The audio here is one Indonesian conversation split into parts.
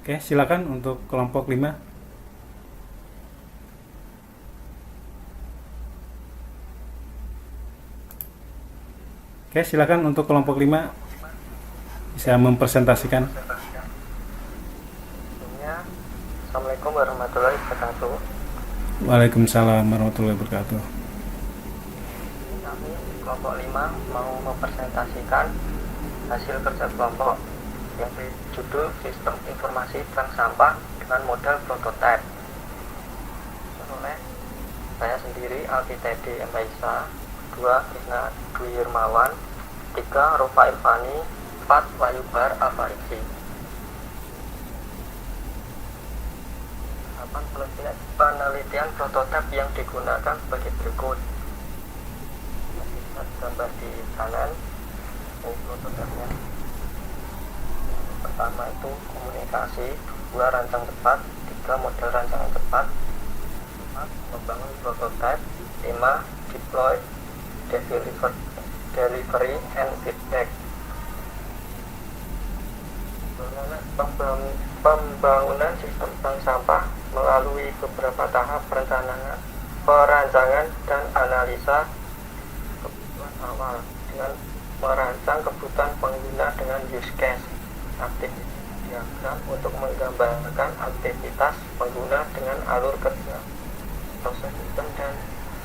Oke, silakan untuk kelompok 5. Oke, silakan untuk kelompok 5 bisa mempresentasikan. Assalamualaikum warahmatullahi wabarakatuh. Waalaikumsalam warahmatullahi wabarakatuh. Kami kelompok 5 mau mempresentasikan hasil kerja kelompok yang berjudul Sistem Informasi Bank Sampah dengan model prototipe. Oleh saya sendiri, Alfi Teddy Emaisa, 2 Isna Dwi Hirmawan, 3 Rufa Irfani, 4 Wayubar Alfarisi. Penelitian prototipe yang digunakan sebagai berikut. Bisa gambar di kanan prototipenya. Pertama itu komunikasi, 2 rancang cepat, 3 model rancangan cepat, 4 membangun prototipe, 5 deploy, delivery and feedback. Pembangunan sistem bank sampah melalui beberapa tahap perancangan dan analisa kebutuhan awal dengan merancang kebutuhan pengguna dengan use case, aktivitas diagram untuk menggambarkan aktivitas pengguna dengan alur kerja, proses sistem, dan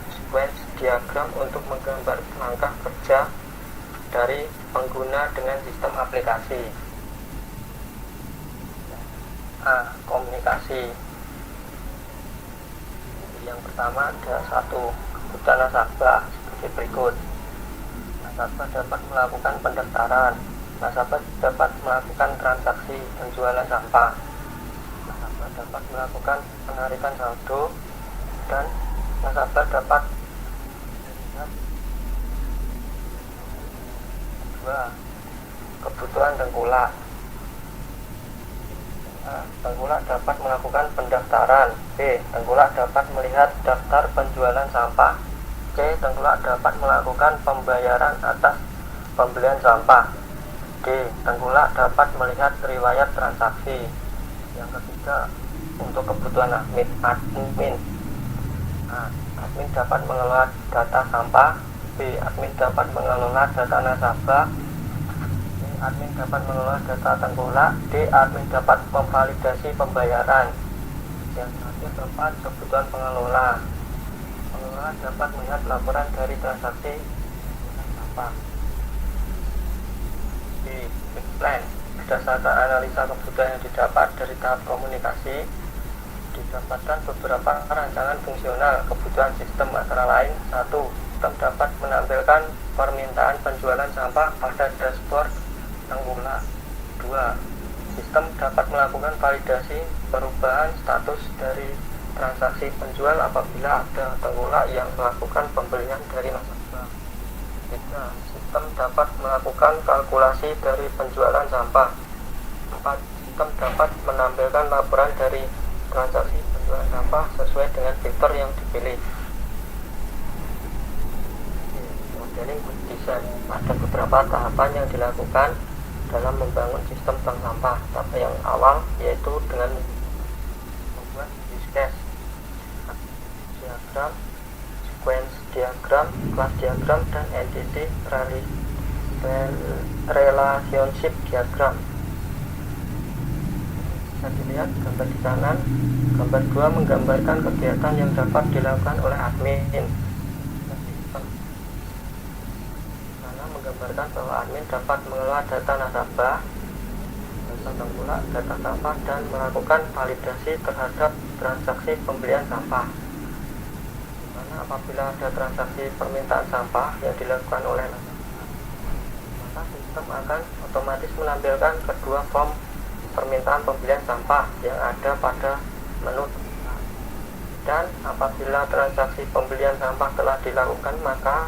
sequence diagram untuk menggambar langkah kerja dari pengguna dengan sistem aplikasi. Komunikasi. Yang pertama ada 1 kebutuhan nasabah sebagai berikut. Nasabah dapat melakukan pendaftaran, nasabah dapat melakukan transaksi penjualan sampah, nasabah dapat melakukan penarikan saldo, dan nasabah dapat melihat. 2 kebutuhan tengkulak. Tengkulak dapat melakukan pendaftaran. B. Tengkulak dapat melihat daftar penjualan sampah. C. Tengkulak dapat melakukan pembayaran atas pembelian sampah. D. Tengkulak dapat melihat riwayat transaksi. Yang ketiga, untuk kebutuhan admin. Admin dapat mengelola data sampah. B. Admin dapat mengelola data nasabah. Admin dapat mengelola data tengkulak. D. Admin dapat memvalidasi pembayaran. Yang terakhir, 4 kebutuhan pengelola. Pengelola dapat melihat laporan dari transaksi sampah. D. Big plan. Berdasarkan analisa kebutuhan yang didapat dari tahap komunikasi, didapatkan beberapa rancangan fungsional kebutuhan sistem, antara lain: 1. Sistem dapat menampilkan permintaan penjualan sampah pada dashboard tengkulak. 2. Sistem dapat melakukan validasi perubahan status dari transaksi penjual apabila ada tengkulak yang melakukan pembelian dari nasabah. 3. Sistem dapat melakukan kalkulasi dari penjualan sampah. 4. Sistem dapat menampilkan laporan dari transaksi penjualan sampah sesuai dengan fitur yang dipilih. Modeling desain. Ada beberapa tahapan yang dilakukan dalam membangun sistem bank sampah. Tahap yang awal yaitu dengan membuat use case, diagram, sequence diagram, class diagram, dan entity relationship diagram. Bisa dilihat gambar di kanan. Gambar 2 menggambarkan kegiatan yang dapat dilakukan oleh admin. Menggambarkan bahwa admin dapat mengelola data nasabah, data tengkulak, data sampah, dan melakukan validasi terhadap transaksi pembelian sampah. Dimana apabila ada transaksi permintaan sampah yang dilakukan oleh nasabah, maka sistem akan otomatis menampilkan kedua form permintaan pembelian sampah yang ada pada menu. Dan apabila transaksi pembelian sampah telah dilakukan, maka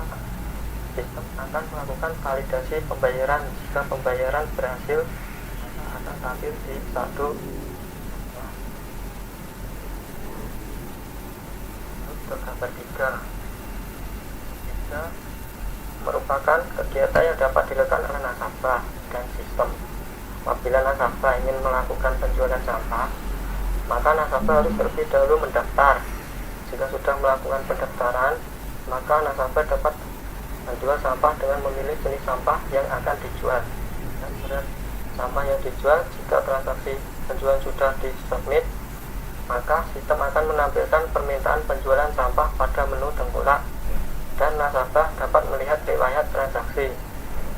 sistem akan melakukan validasi pembayaran. Jika pembayaran berhasil, maka akan tampil di saldo. Untuk gambar 3 merupakan kegiatan yang dapat dilakukan oleh nasabah dan sistem. apabila nasabah ingin melakukan penjualan sampah, maka nasabah harus terlebih dahulu mendaftar. Jika sudah melakukan pendaftaran, maka nasabah dapat menjual sampah dengan memilih jenis sampah yang akan dijual dan berat sampah yang dijual. Jika transaksi penjualan sudah disubmit, maka sistem akan menampilkan permintaan penjualan sampah pada menu tengkulak, dan nasabah dapat melihat riwayat transaksi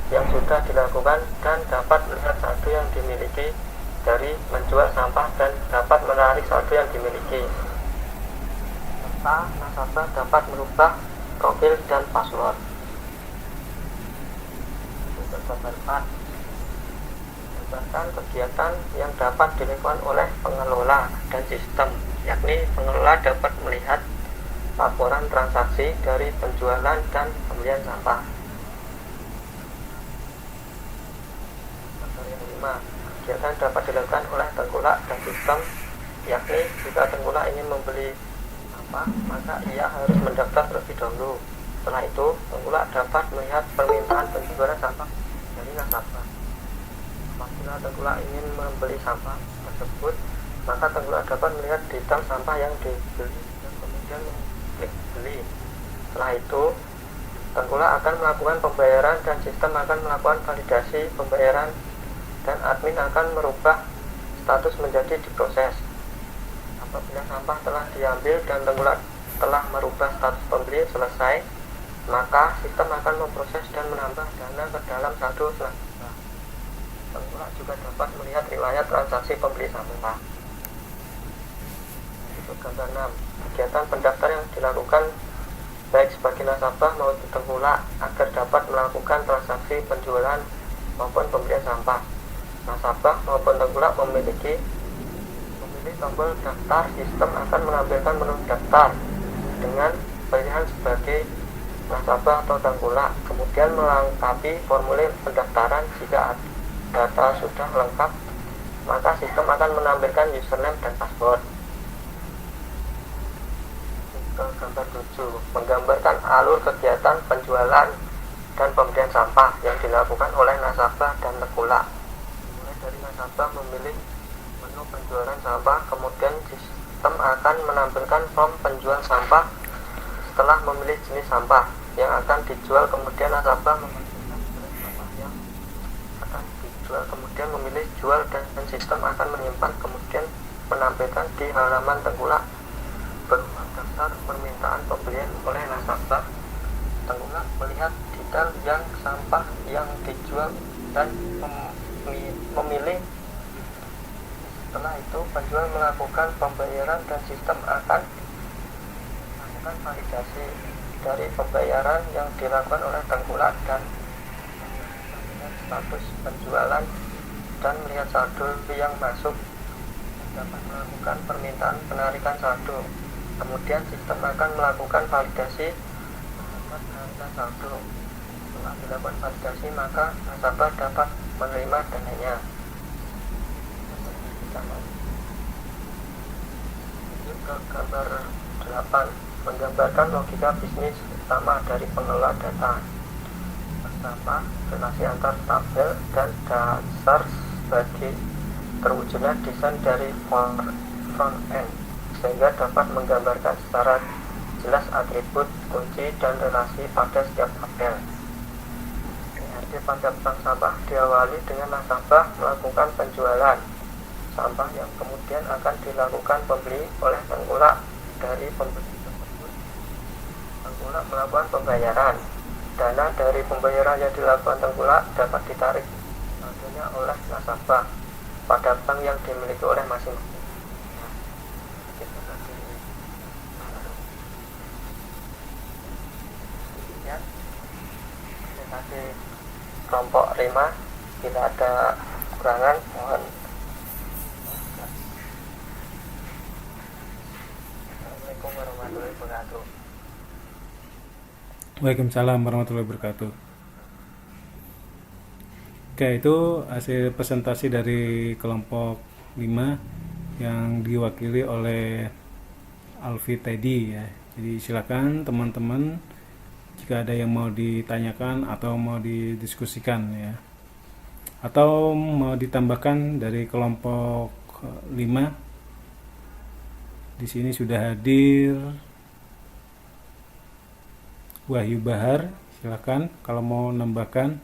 yang sudah dilakukan dan dapat melihat saldo yang dimiliki dari menjual sampah dan dapat menarik saldo yang dimiliki. Serta nasabah dapat merubah profil dan password. Untuk gambar 4, berdasarkan kegiatan yang dapat dilakukan oleh pengelola dan sistem, yakni pengelola dapat melihat laporan transaksi dari penjualan dan pembelian sampah. Kegiatan dapat dilakukan oleh tengkulak dan sistem, yakni jika tengkulak ingin membeli sampah, maka ia harus mendaftar terlebih dahulu. Setelah itu, tengkulak dapat melihat permintaan penjualan sampah dari nasabah. Apabila tengkulak ingin membeli sampah tersebut, maka tengkulak dapat melihat detail sampah yang dibeli dan kemudian mengklik beli. Setelah itu, tengkulak akan melakukan pembayaran dan sistem akan melakukan validasi pembayaran, dan admin akan merubah status menjadi diproses. Apabila sampah telah diambil dan tengkulak telah merubah status pembeli selesai, maka sistem akan memproses dan menambah dana ke dalam saldo selanjutnya. Tengkulak juga dapat melihat riwayat transaksi pembeli sampah. Untuk gambar 6, kegiatan pendaftar yang dilakukan baik sebagai nasabah maupun tengkulak agar dapat melakukan transaksi penjualan maupun pembelian sampah. Nasabah maupun tengkulak memilih tombol daftar. Sistem akan menampilkan menu daftar dengan pilihan sebagai nasabah atau tengkulak, kemudian melengkapi formulir pendaftaran. Jika data sudah lengkap, maka sistem akan menampilkan username dan password. Gambar 7 menggambarkan alur kegiatan penjualan dan pembelian sampah yang dilakukan oleh nasabah dan tengkulak. Dari nasabah memilih menu penjualan sampah, kemudian sistem akan menampilkan form penjual sampah. Setelah memilih jenis sampah yang akan dijual, kemudian nasabah memasukkan jenis sampah yang akan dijual, kemudian memilih jual, dan sistem akan menyimpan kemudian menampilkan di halaman tengkulak berupa daftar permintaan pembelian oleh nasabah. Tengkulak melihat detail yang sampah yang dijual dan memilih. Setelah itu, penjual melakukan pembayaran dan sistem akan melakukan validasi dari pembayaran yang dilakukan oleh tengkulak dan melihat status penjualan dan melihat saldo yang masuk, dapat melakukan permintaan penarikan saldo. Kemudian sistem akan melakukan validasi terhadap penarikan saldo. Setelah dilakukan validasi, maka nasabah dapat menerima dananya. Ke gambar 8 menggambarkan logika bisnis utama dari pengelola data. Pertama, relasi antar tabel dan dasar sebagai terwujudnya desain dari front end, sehingga dapat menggambarkan secara jelas atribut, kunci, dan relasi pada setiap tabel. Pada bank sampah diawali dengan nasabah melakukan penjualan sampah yang kemudian akan dilakukan pembeli oleh tengkulak. Dari pembeli tersebut, tengkulak melakukan pembayaran. Dana dari pembayaran yang dilakukan tengkulak dapat ditarik nantinya oleh nasabah pada bank yang dimiliki oleh masing-masing. Kelompok 5, bila ada kekurangan mohon. Assalamualaikum warahmatullahi wabarakatuh. Waalaikumsalam warahmatullahi wabarakatuh. Oke, itu hasil presentasi dari kelompok 5 yang diwakili oleh Alfi Teddy ya. Jadi silakan teman-teman jika ada yang mau ditanyakan atau mau didiskusikan ya. atau mau ditambahkan dari kelompok 5. Di sini sudah hadir Wahyu Bahar, silakan kalau mau nambahkan.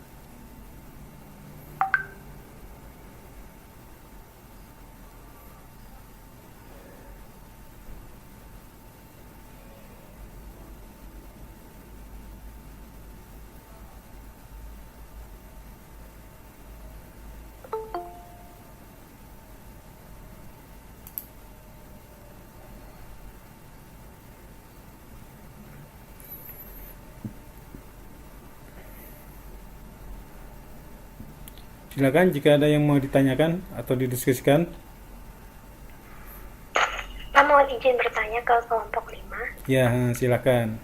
Silakan jika ada yang mau ditanyakan atau didiskusikan. Pak, mohon izin bertanya ke kelompok 5. Ya, silakan.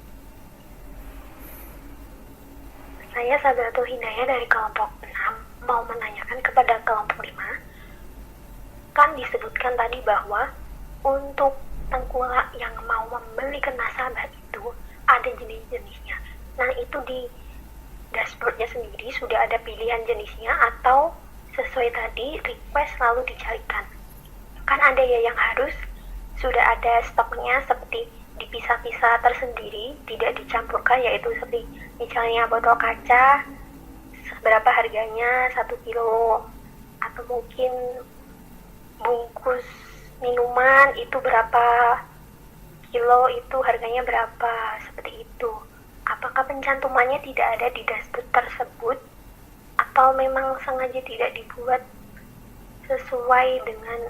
Saya Sabratul Hidayah dari kelompok 6 mau menanyakan kepada kelompok 5. Kan disebutkan tadi bahwa untuk tengkulak yang mau membeli ke nasabah itu ada jenis-jenisnya. Nah, itu di dashboardnya sendiri sudah ada pilihan jenisnya atau sesuai tadi request lalu dicarikan. Kan ada ya yang harus sudah ada stoknya seperti dipisah-pisah tersendiri, tidak dicampurkan, yaitu seperti misalnya botol kaca berapa harganya 1 kilo, atau mungkin bungkus minuman itu berapa kilo, itu harganya berapa, seperti itu. Apakah pencantumannya tidak ada di dashboard tersebut atau memang sengaja tidak dibuat sesuai dengan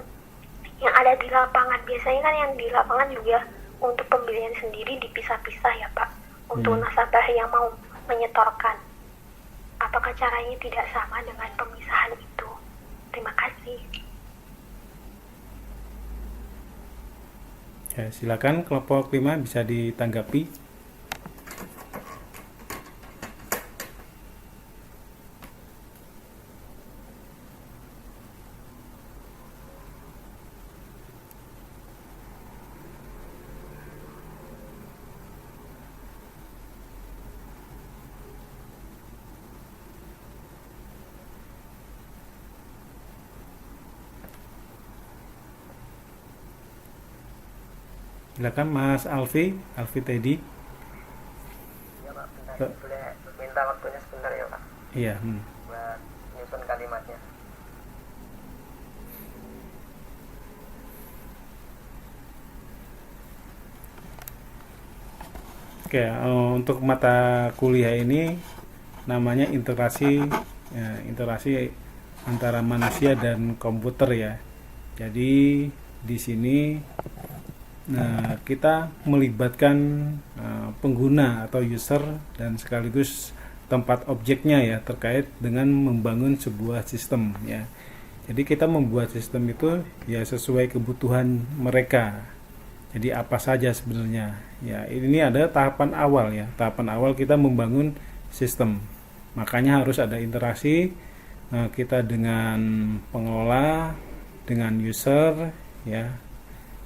yang ada di lapangan? Biasanya kan yang di lapangan juga untuk pembelian sendiri dipisah-pisah ya Pak, untuk nasabah yang mau menyetorkan. Apakah caranya tidak sama dengan pemisahan itu? Terima kasih. Ya, silakan kelompok 5 bisa ditanggapi. Silakan Mas Alfi Teddy. Ya Pak, bentar. Boleh minta waktunya sebentar ya Pak, Iya. buat nyusun kalimatnya. Oke, untuk mata kuliah ini namanya interaksi antara manusia dan komputer ya. Jadi di sini kita melibatkan pengguna atau user dan sekaligus tempat objeknya ya, terkait dengan membangun sebuah sistem ya. Jadi kita membuat sistem itu ya sesuai kebutuhan mereka. Jadi apa saja sebenarnya ya, ini ada tahapan awal ya. Tahapan awal kita membangun sistem, makanya harus ada interaksi kita dengan pengelola, dengan user ya,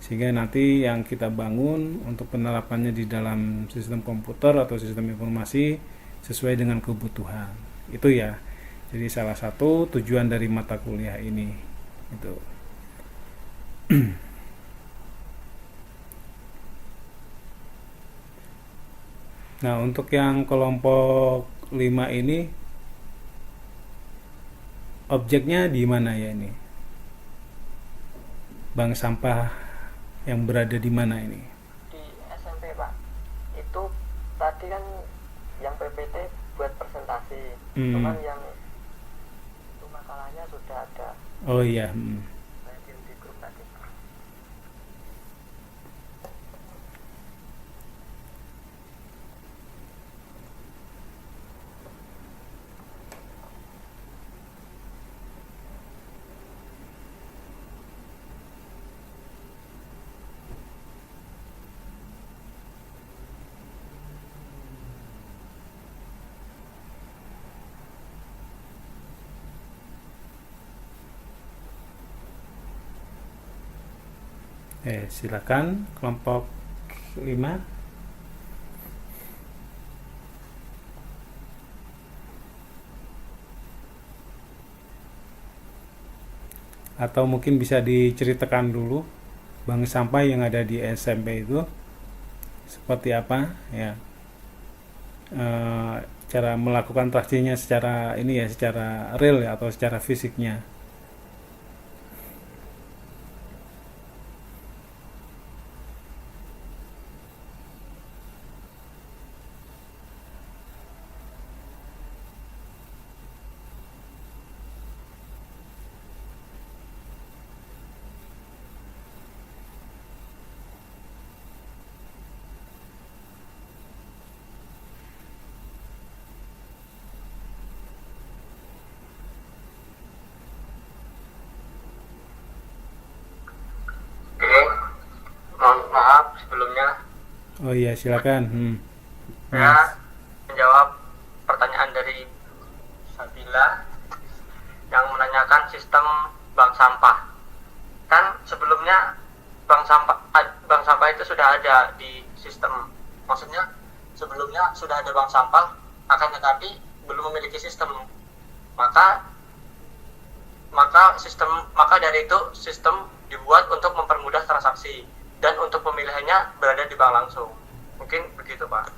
sehingga nanti yang kita bangun untuk penerapannya di dalam sistem komputer atau sistem informasi sesuai dengan kebutuhan itu ya. Jadi salah satu tujuan dari mata kuliah ini itu. Nah, untuk yang kelompok 5 ini objeknya di mana ya ini? Bank sampah yang berada di mana ini? Di SMP Pak, itu tadi kan yang PPT buat presentasi, cuman yang itu makalahnya sudah ada. Oh iya. Di grup tadi. Silakan kelompok 5. atau mungkin bisa diceritakan dulu bank sampah yang ada di SMP itu seperti apa ya, eh, cara melakukan transaksinya secara ini ya, secara real ya, atau secara fisiknya. Oke, mohon maaf sebelumnya Oh iya, silakan. saya Mas. menjawab pertanyaan dari Sabila yang menanyakan sistem bank sampah. Kan sebelumnya bank sampah itu sudah ada di sistem. Maksudnya sebelumnya sudah ada bank sampah, akan tetapi belum memiliki sistem. Maka maka dari itu sistem dibuat untuk mempermudah transaksi dan untuk pemilihannya berada di bank langsung. Mungkin begitu, Pak.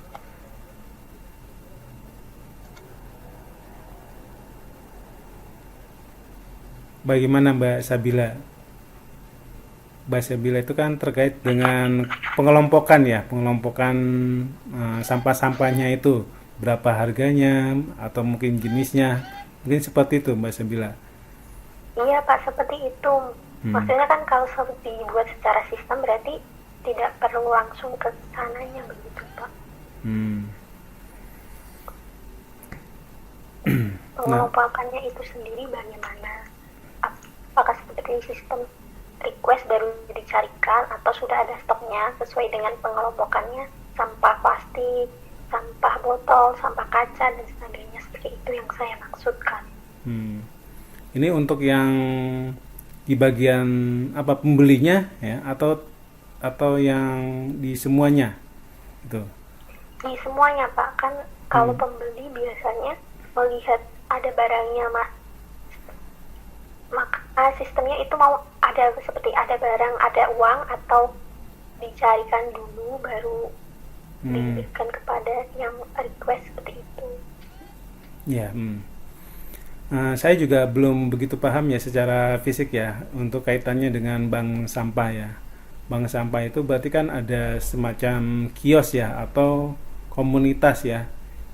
Bagaimana Mbak Sabila? Mbak Sabila itu kan terkait dengan pengelompokan ya, pengelompokan sampah-sampahnya itu, berapa harganya atau mungkin jenisnya, mungkin seperti itu Mbak Sabila. Iya Pak, seperti itu. Maksudnya kan kalau dibuat secara sistem berarti tidak perlu langsung ke sananya begitu Pak. Hmm. Pengelompokannya itu sendiri bagaimana? Apakah seperti sistem request baru dicarikan atau sudah ada stoknya sesuai dengan pengelompokannya, sampah plastik, sampah botol, sampah kaca dan sebagainya, seperti itu yang saya maksudkan. Ini untuk yang di bagian apa, pembelinya ya, atau yang di semuanya itu. Di semuanya Pak, kan kalau pembeli biasanya melihat ada barangnya maka sistemnya itu mau ada seperti ada barang, ada uang, atau dicarikan dulu baru diberikan kepada yang request seperti itu. Ya, saya juga belum begitu paham ya secara fisik ya untuk kaitannya dengan bank sampah ya. Bank sampah itu berarti kan ada semacam kios ya atau komunitas ya.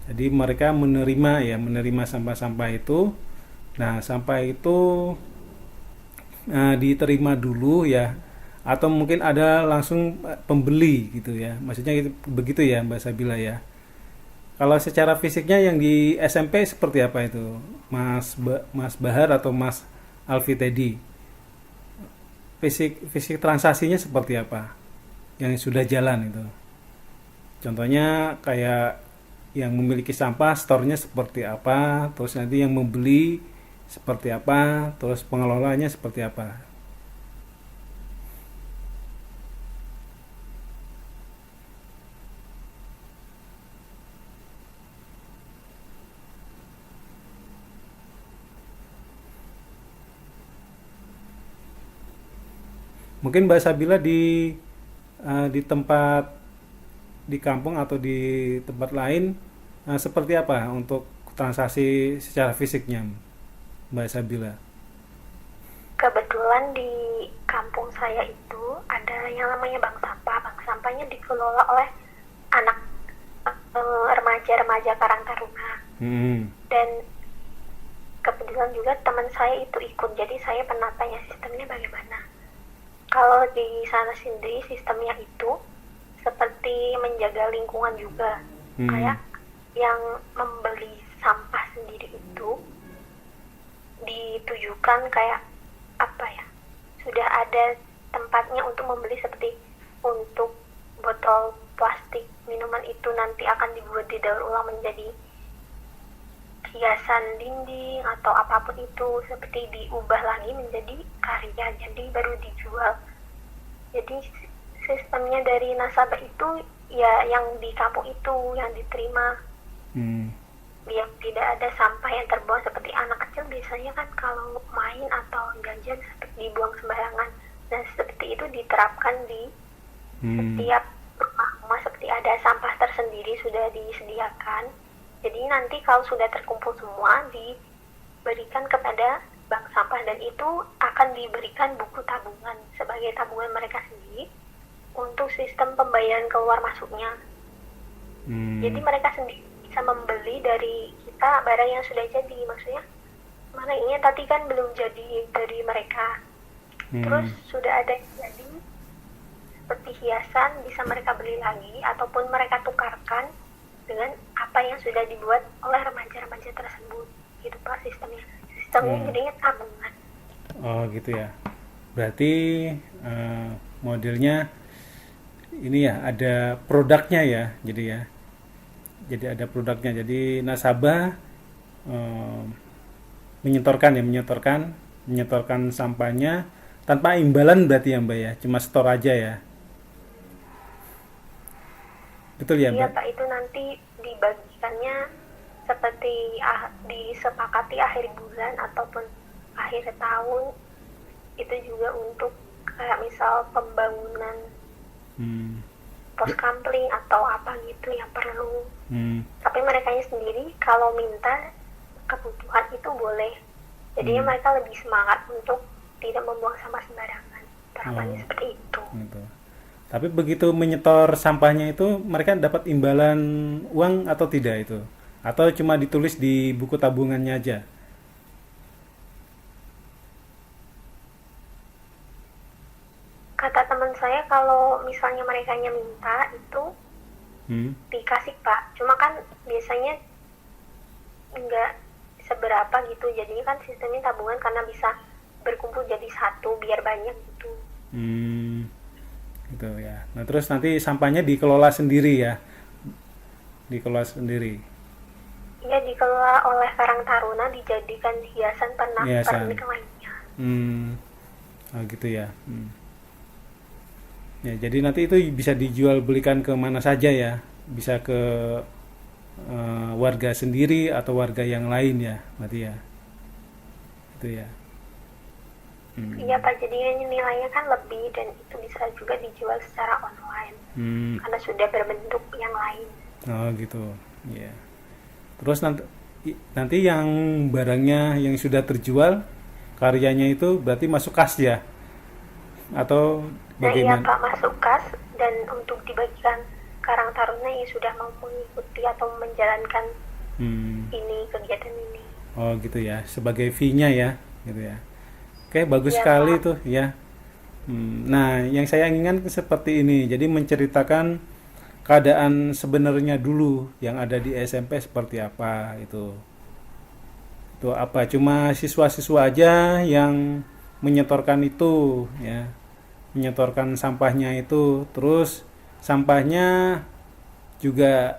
Jadi mereka menerima sampah-sampah itu. Nah, sampah itu diterima dulu ya, atau mungkin ada langsung pembeli gitu ya. Maksudnya gitu, begitu ya Mbak Sabila ya. Kalau secara fisiknya yang di SMP seperti apa itu, Mas Bahar atau Mas Alfi tadi? Fisik transaksinya seperti apa? Yang sudah jalan itu. Contohnya kayak yang memiliki sampah, store-nya seperti apa, terus nanti yang membeli seperti apa, terus pengelolanya seperti apa. Mungkin Mbak Sabila di tempat di kampung atau di tempat lain seperti apa untuk transaksi secara fisiknya, Mbak Sabila? Kebetulan di kampung saya itu ada yang namanya bank sampah. Bank sampahnya dikelola oleh anak remaja-remaja Karang Taruna. Dan kebetulan juga teman saya itu ikut, jadi saya pernah tanya sistemnya bagaimana. Kalau di sana sendiri sistemnya itu seperti menjaga lingkungan juga. Kayak yang membeli sampah sendiri itu ditujukan kayak apa ya, sudah ada tempatnya untuk membeli, seperti untuk botol plastik minuman itu nanti akan dibuat didaur ulang menjadi hiasan dinding atau apapun itu, seperti diubah lagi menjadi karya, jadi baru dijual. Jadi sistemnya dari nasabah itu ya yang di kampung itu yang diterima. biar tidak ada sampah yang terbuang seperti anak kecil biasanya kan kalau main atau jajan seperti dibuang sembarangan. Nah seperti itu diterapkan di setiap rumah seperti ada sampah tersendiri sudah disediakan. Jadi nanti kalau sudah terkumpul semua diberikan kepada bank sampah dan itu akan diberikan buku tabungan sebagai tabungan mereka sendiri untuk sistem pembayaran keluar masuknya. Jadi mereka sendiri bisa membeli dari kita barang yang sudah jadi, maksudnya mana ini tadi kan belum jadi dari mereka. Terus sudah ada yang jadi seperti hiasan bisa mereka beli lagi ataupun mereka tukarkan dengan apa yang sudah dibuat oleh remaja-remaja tersebut. Gitu Pak sistemnya. Sistemnya jadinya tabungan. Oh gitu ya. Berarti modelnya ini ya ada produknya ya, jadi ada produknya. Jadi nasabah menyetorkan sampahnya tanpa imbalan berarti ya Mbak ya, cuma store aja ya. Betul ya Mbak? Iya Pak, itu nanti dibagikannya seperti disepakati akhir bulan ataupun akhir tahun. Itu juga untuk kayak misal pembangunan pos kampling atau apa gitu yang perlu. Tapi mereka sendiri kalau minta kebutuhan itu boleh. Jadinya mereka lebih semangat untuk tidak membuang sampah sembarangan. Harapannya seperti itu. Gitu. Tapi begitu menyetor sampahnya itu mereka dapat imbalan uang atau tidak itu? Atau cuma ditulis di buku tabungannya aja? Kata teman saya kalau misalnya mereka minta itu dikasih Pak. Cuma kan biasanya enggak seberapa gitu. Jadinya kan sistemnya tabungan karena bisa berkumpul jadi satu biar banyak gitu. Gitu ya. Nah terus nanti sampahnya dikelola sendiri ya? Dikelola sendiri? Iya dikelola oleh Karang Taruna dijadikan hiasan pernik lainnya. Oh gitu ya. Ya, jadi nanti itu bisa dijual belikan ke mana saja ya, bisa ke warga sendiri atau warga yang lain ya, berarti ya, itu ya. Iya Pak, jadinya nilainya kan lebih dan itu bisa juga dijual secara online karena sudah berbentuk yang lain. Oh gitu, ya. Terus nanti yang barangnya yang sudah terjual karyanya itu berarti masuk kas ya, atau bagaimana? Nah iya Pak, masuk kas dan untuk dibagikan Karang Taruna yang sudah mau mengikuti atau menjalankan kegiatan ini. Oh gitu ya, sebagai fee-nya ya, gitu ya. Oke, bagus ya, sekali Pak. tuh ya. Nah, yang saya inginkan seperti ini, jadi menceritakan keadaan sebenarnya dulu yang ada di SMP seperti apa itu. Itu apa? Cuma siswa-siswa aja yang menyetorkan itu ya. Menyetorkan sampahnya itu, terus sampahnya juga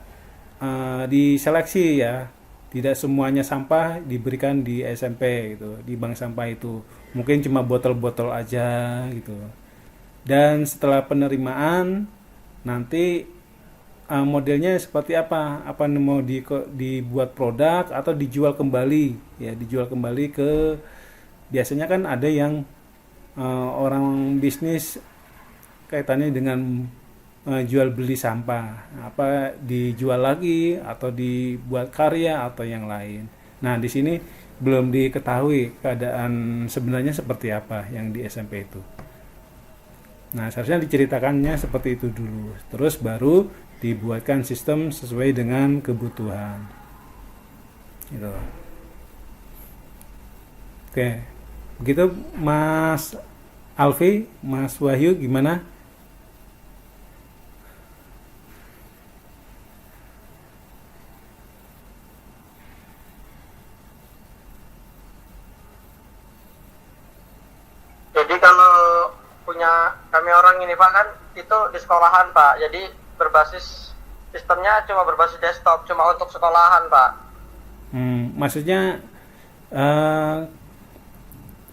diseleksi ya, tidak semuanya sampah diberikan di SMP gitu, di bank sampah itu mungkin cuma botol-botol aja gitu. Dan setelah penerimaan nanti modelnya seperti apa mau dibuat produk atau dijual kembali ya, dijual kembali ke, biasanya kan ada yang orang bisnis kaitannya dengan jual beli sampah, apa dijual lagi atau dibuat karya atau yang lain. Nah di sini belum diketahui keadaan sebenarnya seperti apa yang di SMP itu. Nah seharusnya diceritakannya seperti itu dulu, terus baru dibuatkan sistem sesuai dengan kebutuhan. Gitu. Oke, begitu Mas Alfi, Mas Wahyu gimana? Jadi kalau punya kami orang ini Pak kan itu di sekolahan Pak. Jadi berbasis sistemnya cuma berbasis desktop, cuma untuk sekolahan Pak. Maksudnya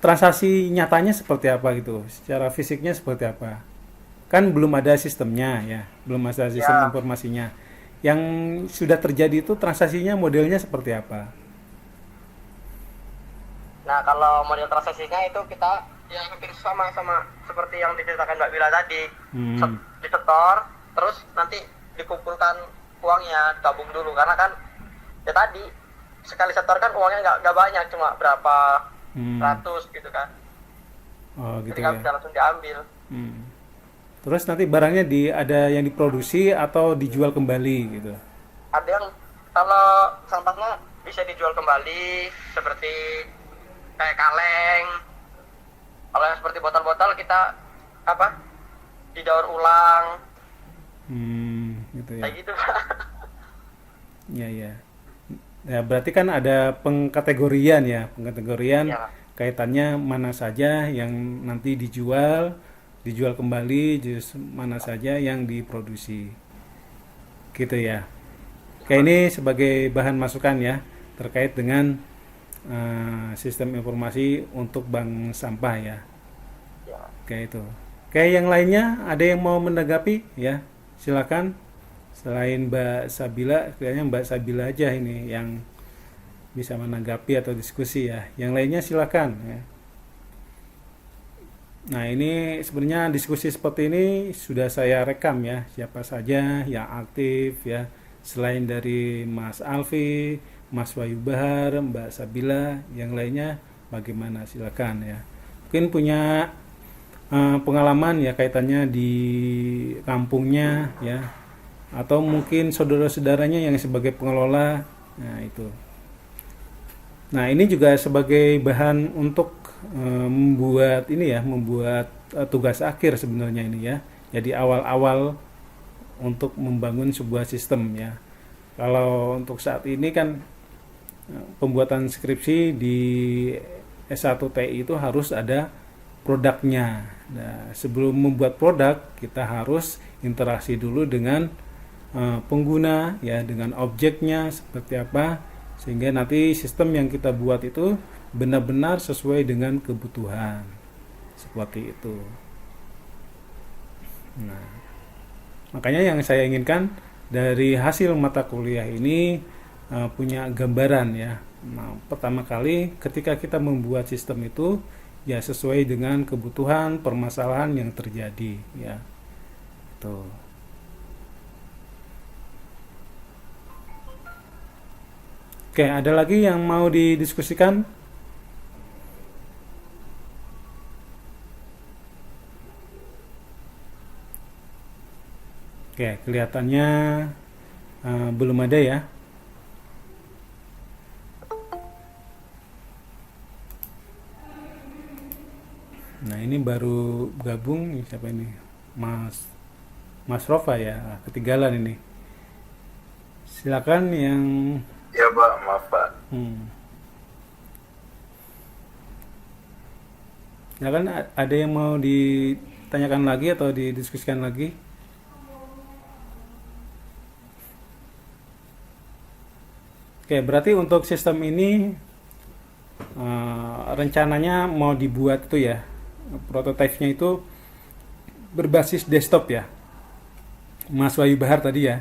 transaksi nyatanya seperti apa gitu? Secara fisiknya seperti apa? Kan belum ada sistemnya ya, belum ada sistem informasinya. yang sudah terjadi itu transaksinya modelnya seperti apa? Nah, kalau model transaksinya itu kita yang hampir sama seperti yang diceritakan Mbak Wira tadi. Disetor, terus nanti dikumpulkan uangnya, tabung dulu, karena kan ya tadi sekali setor kan uangnya nggak banyak, cuma berapa ratus gitu kan. Oh gitu Jadi nggak ya. bisa langsung diambil. Terus nanti barangnya ada yang diproduksi atau dijual kembali gitu. Ada yang kalau sampahnya bisa dijual kembali seperti kayak kaleng. Kalau yang seperti botol-botol kita didaur ulang Gitu ya. kayak gitu, Pak. Ya ya. Ya berarti kan ada pengkategorian ya, Iya. kaitannya mana saja yang nanti dijual kembali, mana saja yang diproduksi. Gitu ya. Kayak ini sebagai bahan masukan ya terkait dengan sistem informasi untuk bank sampah ya. Ya. Kayak itu. Kayak yang lainnya ada yang mau menanggapi ya? Silakan. Selain Mbak Sabila, kayaknya Mbak Sabila aja ini yang bisa menanggapi atau diskusi ya. Yang lainnya silakan ya. Nah, ini sebenarnya diskusi seperti ini sudah saya rekam ya. Siapa saja yang aktif ya. Selain dari Mas Alfi, Mas Wahyu Bahar, Mbak Sabila, yang lainnya bagaimana? Silakan ya. Mungkin punya pengalaman ya kaitannya di kampungnya ya, atau mungkin saudara-saudaranya yang sebagai pengelola. Nah itu. Nah ini juga sebagai bahan untuk membuat tugas akhir sebenarnya ini ya. Jadi awal-awal untuk membangun sebuah sistem ya. Kalau untuk saat ini kan pembuatan skripsi di S1 TI itu harus ada produknya. Nah, sebelum membuat produk kita harus interaksi dulu dengan pengguna ya, dengan objeknya seperti apa, sehingga nanti sistem yang kita buat itu benar-benar sesuai dengan kebutuhan seperti itu. Nah, makanya yang saya inginkan dari hasil mata kuliah ini punya gambaran ya. Nah, pertama kali ketika kita membuat sistem itu ya sesuai dengan kebutuhan permasalahan yang terjadi ya. Tuh. Oke, ada lagi yang mau didiskusikan? Oke, kelihatannya belum ada ya. Nah, ini baru gabung siapa ini? Mas Rofa ya, ketinggalan ini. Silakan yang Ya Pak, maaf Pak. Silakan, ada yang mau ditanyakan lagi atau didiskusikan lagi? Oke, berarti untuk sistem ini rencananya mau dibuat itu ya, prototipenya itu berbasis desktop ya, Mas Wahyu Bahar tadi ya.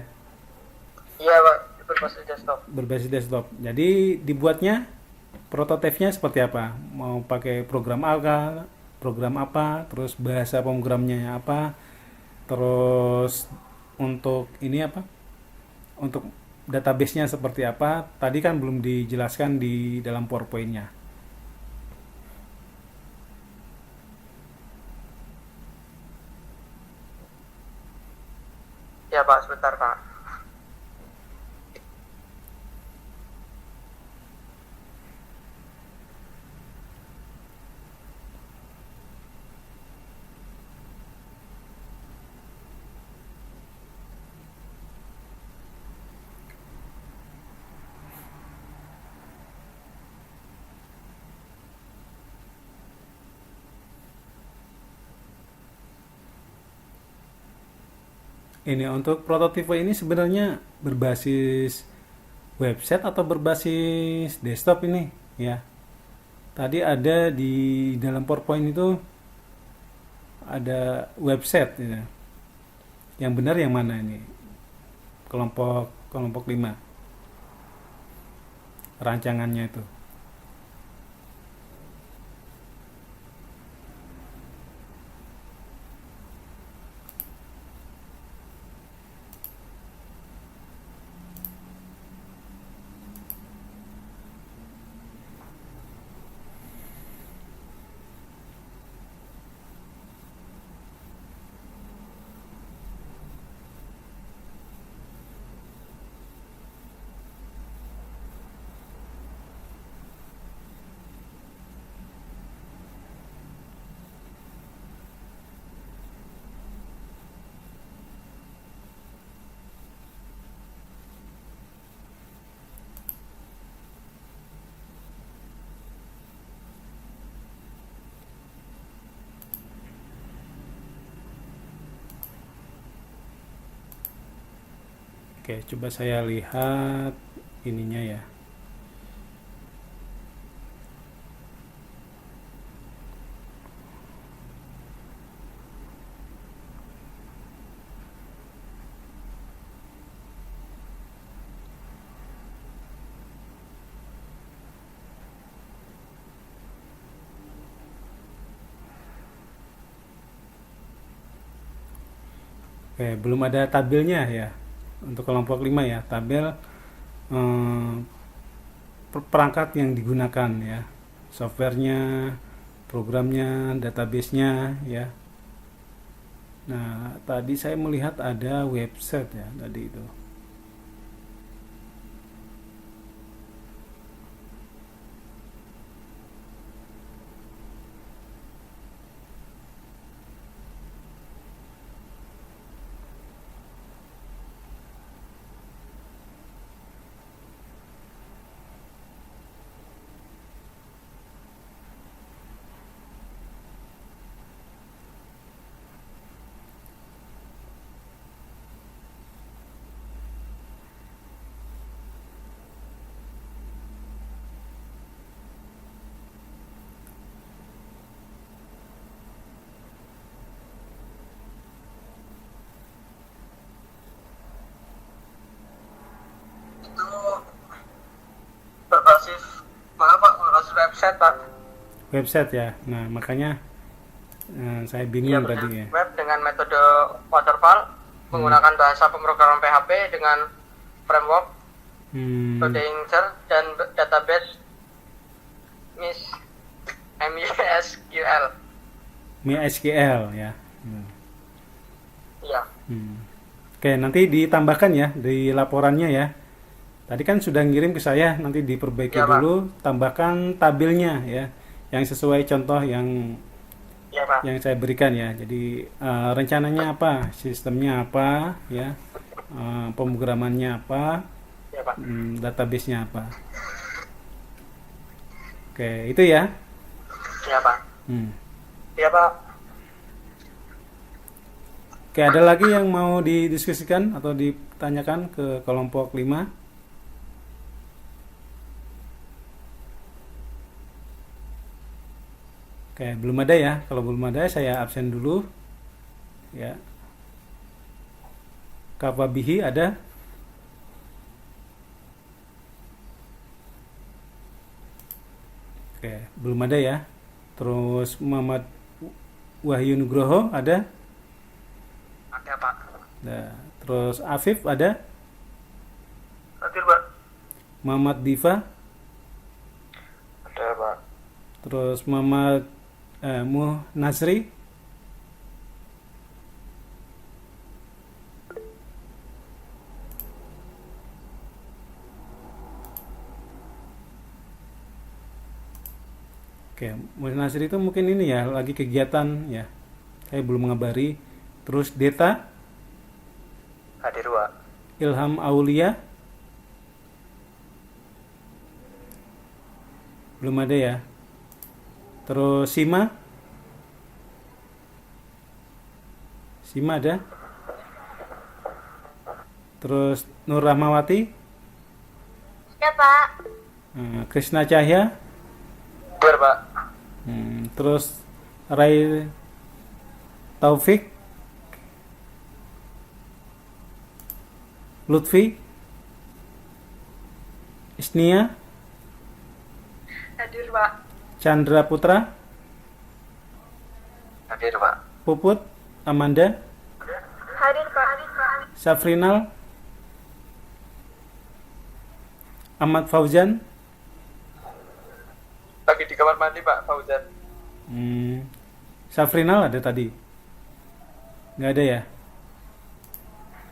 Iya, Pak, berbasis desktop. Berbasis desktop. Jadi dibuatnya prototipenya seperti apa? Mau pakai program apa, terus bahasa pemrogramannya apa, terus untuk ini apa? Untuk database-nya seperti apa? Tadi kan belum dijelaskan di dalam PowerPoint-nya. Ya, Pak, sebentar, Pak. Ini untuk prototipe ini sebenarnya berbasis website atau berbasis desktop ini ya. Tadi ada di dalam PowerPoint itu ada website ya. Yang benar yang mana ini? kelompok 5 rancangannya itu. Oke, coba saya lihat ininya ya. Oke, belum ada tabelnya ya. Untuk kelompok 5 ya, tabel perangkat yang digunakan ya. Softwarenya, programnya, database-nya ya. Nah, tadi saya melihat ada website ya tadi itu. Itu berbasis mana Pak? Berbasis website Pak. Website ya. Nah, makanya saya Iya, bingung berbasis tadi ya. web dengan metode waterfall, menggunakan bahasa pemrograman PHP dengan framework Codeinger dan database MySQL. MySQL ya. Iya. Oke, nanti ditambahkan ya di laporannya ya. Tadi kan sudah ngirim ke saya, nanti diperbaiki Ya, Pak. dulu, tambahkan tabelnya ya, yang sesuai contoh yang Iya Pak. saya berikan ya. Jadi rencananya apa, sistemnya apa ya, pemrogramannya apa, Iya Pak. database-nya apa. Oke, itu ya. Iya Pak. Hmm. Iya Pak. Oke, ada lagi yang mau didiskusikan atau ditanyakan ke kelompok 5? Oke, belum ada ya. Kalau belum ada, saya absen dulu. Ya. Kapabihi ada? Oke, belum ada ya. Terus Muhammad Wahyu Nugroho ada? Ada Pak. Nah, terus Afif ada? Hadir Pak. Muhammad Diva? Ada Pak. Terus Muhammad Nasri? Oke, Muhammad Nasri itu mungkin ini ya, lagi kegiatan ya. Saya belum mengabari. Terus Deta, Hadir Pak. Ilham Aulia? Belum ada ya. Terus Sima? Sima ada? Terus Nur Rahmawati? Ya Pak. Krisna Cahya? Hadir Pak. Terus Rai Taufik? Lutfi, Isnia, Hadir, Pak. Chandra Putra, Hadir, Pak. Puput, Amanda, Hadir, Pak. Safrinal, Ahmad Fauzan. Lagi di kamar mandi, Pak Fauzan. Safrinal ada tadi? Nggak ada ya?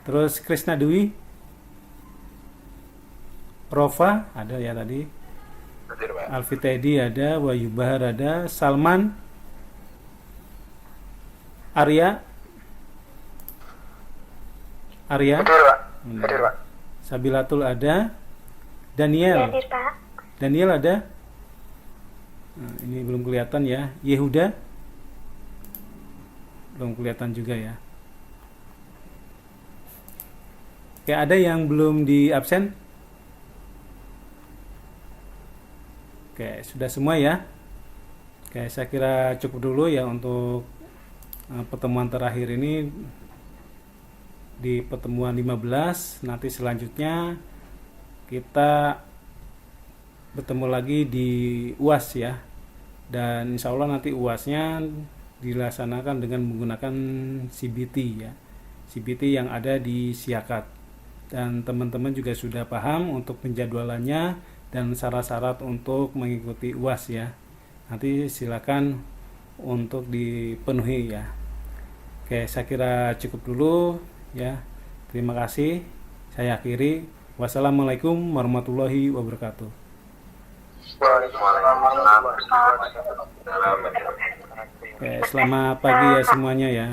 Terus Krisna Dwi, Rofa ada ya tadi? Hadir, Pak. Alfi Teddy ada, Wahyu Bahar ada, Salman, Arya, Hadir, Pak. Hadir, Pak. Sabilatul ada, Daniel, Hadir, Pak. Daniel ada. Nah, ini belum kelihatan ya. Yehuda belum kelihatan juga ya. Oke, ada yang belum di absen? Oke, sudah semua ya. Oke, saya kira cukup dulu ya untuk pertemuan terakhir ini di pertemuan 15. Nanti selanjutnya kita bertemu lagi di UAS ya. Dan insya Allah nanti UASnya dilaksanakan dengan menggunakan CBT ya. CBT yang ada di Siakat. Dan teman-teman juga sudah paham untuk penjadwalannya dan syarat-syarat untuk mengikuti UAS ya. Nanti silakan untuk dipenuhi ya. Oke, saya kira cukup dulu ya. Terima kasih. Saya akhiri. Wassalamualaikum warahmatullahi wabarakatuh. Oke, selamat pagi ya semuanya ya.